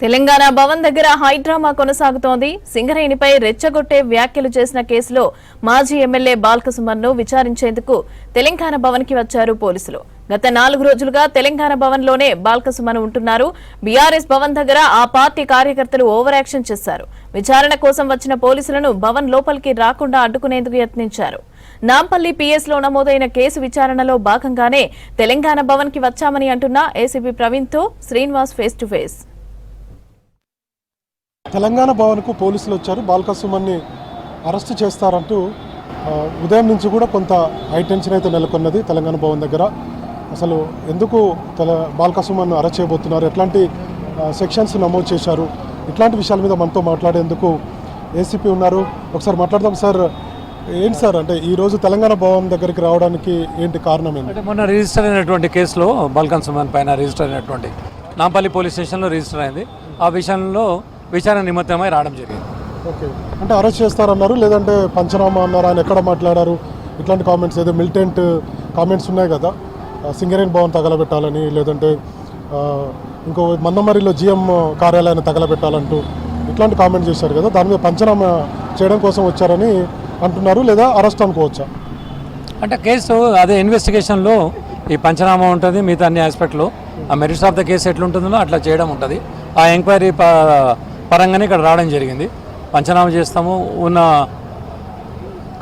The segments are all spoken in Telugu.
తెలంగాణ భవన్ దగ్గర హైడ్రామా కొనసాగుతోంది. సింగరేణిపై రెచ్చగొట్టే వ్యాఖ్యలు చేసిన కేసులో మాజీ ఎమ్మెల్యే బాల్కసుమన్ను విచారించేందుకు తెలంగాణ భవన్ కి వచ్చారు పోలీసులు. గత 4 రోజులుగా తెలంగాణ భవన్ లోనే బాల్కసుమన్ ఉంటున్నారు. బీఆర్ఎస్ భవన్ దగ్గర ఆ పార్టీ కార్యకర్తలు ఓవర్ యాక్షన్ చేశారు. విచారణ కోసం వచ్చిన పోలీసులను భవన్ లోపలికి రాకుండా అడ్డుకునేందుకు యత్నించారు. నాంపల్లి పిఎస్ లో నమోదైన కేసు విచారణలో భాగంగానే తెలంగాణ భవన్ కి వచ్చామని అంటున్న ఏసీపీ ప్రవీణ్ తో Srinivas face to face. Telangana భవన్కు పోలీసులు వచ్చారు. బాల్కసుమన్ని అరెస్ట్ చేస్తారంటూ ఉదయం నుంచి కూడా కొంత హై టెన్షన్ అయితే నెలకొన్నది తెలంగాణ భవన్ దగ్గర. అసలు ఎందుకు బాల్కసుమన్ను అరెస్ట్ చేయబోతున్నారు, ఎట్లాంటి సెక్షన్స్ నమోదు చేశారు, ఇట్లాంటి విషయాల మీద మనతో మాట్లాడేందుకు ఏసీపీ ఉన్నారు. ఒకసారి మాట్లాడదాం సార్. ఏంటి సార్, అంటే ఈరోజు తెలంగాణ భవన్ దగ్గరికి రావడానికి ఏంటి కారణం ఏంటి? అంటే మొన్న రిజిస్టర్ అయినటువంటి కేసులో బాల్కసుమన్ పైన రిజిస్టర్ అయినటువంటి నాంపల్లి పోలీస్ స్టేషన్లో రిజిస్టర్ అయింది. ఆ విషయంలో విచారణ నిమిత్తమై రావడం జరిగింది. ఓకే, అంటే అరెస్ట్ చేస్తారన్నారు, లేదంటే పంచనామా అన్నారు, ఆయన ఎక్కడ మాట్లాడారు, ఇట్లాంటి కామెంట్స్ ఏదో మిలిటెంట్ కామెంట్స్ ఉన్నాయి కదా, సింగరేణి భవన్ తగలబెట్టాలని, లేదంటే ఇంకో మందమరిలో జిఎం కార్యాలయాన్ని తగలబెట్టాలంటూ ఇట్లాంటి కామెంట్ చేశారు కదా, దాని మీద పంచనామా చేయడం కోసం వచ్చారని అంటున్నారు, లేదా అరెస్ట్ అనుకోవచ్చా? అంటే కేసు అదే ఇన్వెస్టిగేషన్లో ఈ పంచనామా ఉంటుంది, మిగతా అన్ని ఆస్పెక్ట్లో ఆ మెరిట్స్ ఆఫ్ ద కేసు ఎట్లుంటుందో అట్లా చేయడం ఉంటుంది. ఆ ఎంక్వైరీ పరంగానే ఇక్కడ రావడం జరిగింది. పంచనామా చేస్తాము, ఉన్న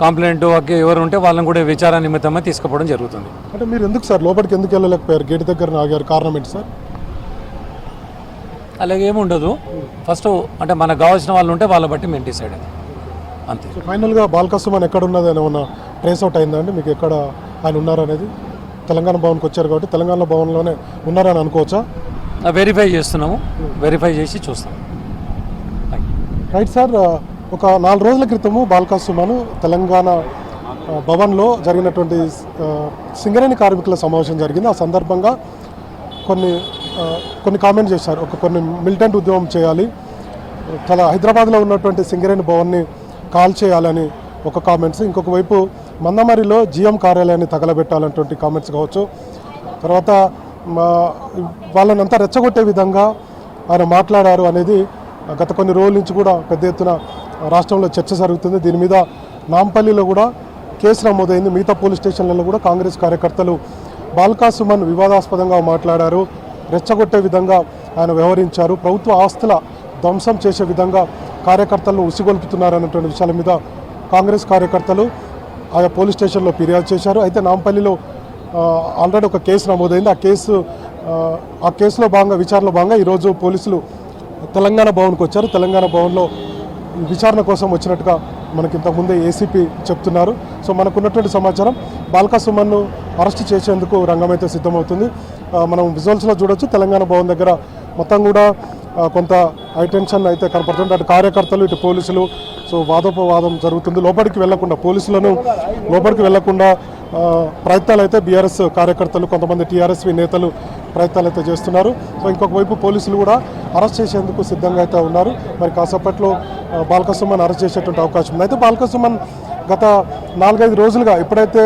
కంప్లైంట్ ఎవరు ఉంటే వాళ్ళని కూడా విచారణ నిమిత్తమే తీసుకుపోవడం జరుగుతుంది. అంటే మీరు ఎందుకు సార్ లోపలికి ఎందుకు వెళ్ళలేకపోయారు, గేట్ దగ్గర ఆగారు, కారణం ఏంటి సార్? అలాగే ఏముండదు, ఫస్ట్ అంటే మనకు కావాల్సిన వాళ్ళు ఉంటే వాళ్ళ బట్టి మేము డిసైడ్ అయ్యాం అంతే. ఫైనల్గా బాల్కసుమన్ ఎక్కడ ఉన్నది ఏమన్నా ట్రేస్ అవుట్ అయిందండి మీకు, ఎక్కడ ఆయన ఉన్నారనేది? తెలంగాణ భవన్కి వచ్చారు కాబట్టి తెలంగాణ భవన్లోనే ఉన్నారని అనుకోవచ్చా? వెరిఫై చేస్తున్నాము, వెరిఫై చేసి చూస్తాం. Right sir. ఒక 4 రోజుల క్రితము బాల్కసుమన్ తెలంగాణ భవన్లో జరిగినటువంటి సింగరేణి కార్మికుల సమావేశం జరిగింది. ఆ సందర్భంగా కొన్ని కామెంట్ చేశారు. కొన్ని మిలిటెంట్ ఉద్యమం చేయాలి, హైదరాబాద్లో ఉన్నటువంటి సింగరేణి భవన్ని కాల్ చేయాలని ఒక కామెంట్స్, ఇంకొక వైపు మందమరిలో జిఎం కార్యాలయాన్ని తగలబెట్టాలన్నటువంటి కామెంట్స్ కావచ్చు. తర్వాత వాళ్ళని అంతా రెచ్చగొట్టే విధంగా ఆయన మాట్లాడారు అనేది గత కొన్ని రోజుల నుంచి కూడా పెద్ద ఎత్తున రాష్ట్రంలో చర్చ జరుగుతుంది. దీని మీద నాంపల్లిలో కూడా కేసు నమోదైంది. మిగతా పోలీస్ స్టేషన్లలో కూడా కాంగ్రెస్ కార్యకర్తలు బాల్కసుమన్ వివాదాస్పదంగా మాట్లాడారు, రెచ్చగొట్టే విధంగా ఆయన వ్యవహరించారు, ప్రభుత్వ ఆస్తుల ధ్వంసం చేసే విధంగా కార్యకర్తలను ఉసిగొల్పుతున్నారు అన్నటువంటి విషయాల మీద కాంగ్రెస్ కార్యకర్తలు ఆయా పోలీస్ స్టేషన్లో ఫిర్యాదు చేశారు. అయితే నాంపల్లిలో ఆల్రెడీ ఒక కేసు నమోదైంది. ఆ కేసులో భాగంగా విచారణలో భాగంగా ఈరోజు పోలీసులు తెలంగాణ భవన్కి వచ్చారు. తెలంగాణ భవన్లో విచారణ కోసం వచ్చినట్టుగా మనకి ఇంతకుముందే ఏసీపీ చెప్తున్నారు. సో మనకున్నటువంటి సమాచారం బాల్కసుమన్ను అరెస్ట్ చేసేందుకు రంగమైతే సిద్ధమవుతుంది. మనం విజువల్స్లో చూడొచ్చు, తెలంగాణ భవన్ దగ్గర మొత్తం కూడా కొంత హై టెన్షన్ అయితే కనపడుతుంది. అటు కార్యకర్తలు ఇటు పోలీసులు సో వాదోపవాదం జరుగుతుంది. లోపలికి వెళ్లకుండా, పోలీసులను లోపలికి వెళ్లకుండా ప్రయత్నాలు అయితే బీఆర్ఎస్ కార్యకర్తలు, కొంతమంది టీఆర్ఎస్వి నేతలు ప్రయత్నాలు అయితే చేస్తున్నారు. సో ఇంకొక వైపు పోలీసులు కూడా అరెస్ట్ చేసేందుకు సిద్ధంగా అయితే ఉన్నారు. మరి కాసేపట్లో బాల్కసుమన్ అరెస్ట్ చేసేటువంటి అవకాశం ఉంది. అయితే బాల్కసుమన్ గత 4-5 రోజులుగా ఎప్పుడైతే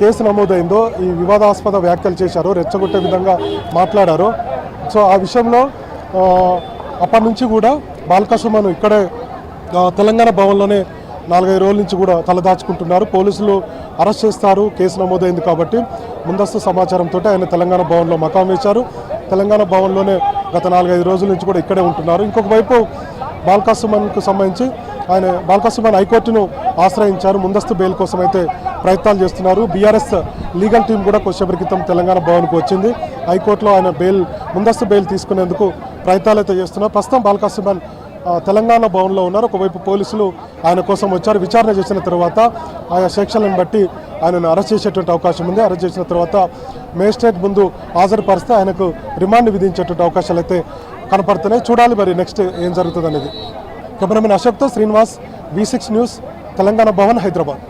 కేసు నమోదైందో, ఈ వివాదాస్పద వ్యాఖ్యలు చేశారో, రెచ్చగొట్టే విధంగా మాట్లాడారో, సో ఆ విషయంలో అప్పటి నుంచి కూడా బాల్కసుమన్ ఇక్కడే తెలంగాణ భవన్లోనే 4-5 రోజుల నుంచి కూడా తలదాచుకుంటున్నారు. పోలీసులు అరెస్ట్ చేస్తారు, కేసు నమోదైంది కాబట్టి ముందస్తు సమాచారంతో ఆయన తెలంగాణ భవన్లో మకాం వేశారు. తెలంగాణ భవన్లోనే గత 4-5 రోజుల నుంచి కూడా ఇక్కడే ఉంటున్నారు. ఇంకొక వైపు బాల్కసుమన్కు సంబంధించి బాల్కసుమన్ హైకోర్టును ఆశ్రయించారు. ముందస్తు బెయిల్ కోసం అయితే ప్రయత్నాలు చేస్తున్నారు. బీఆర్ఎస్ లీగల్ టీం కూడా కొద్దిసేపటి క్రితం తెలంగాణ భవన్కు వచ్చింది. హైకోర్టులో ఆయన ముందస్తు బెయిల్ తీసుకునేందుకు ప్రయత్నాలు అయితే చేస్తున్నారు. ప్రస్తుతం బాల్కసుమన్ తెలంగాణ భవన్లో ఉన్నారు. ఒకవైపు పోలీసులు ఆయన కోసం వచ్చారు. విచారణ చేసిన తర్వాత ఆయా సెక్షన్లను బట్టి ఆయనను అరెస్ట్ చేసేటువంటి అవకాశం ఉంది. అరెస్ట్ చేసిన తర్వాత మేజిస్ట్రేట్ ముందు హాజరుపరిస్తే ఆయనకు రిమాండ్ విధించేటువంటి అవకాశాలు అయితే కనపడుతున్నాయి. చూడాలి మరి నెక్స్ట్ ఏం జరుగుతుంది అనేది. కెమెరామెన్ అశోక్తో శ్రీనివాస్, V6 న్యూస్, తెలంగాణ భవన్, హైదరాబాద్.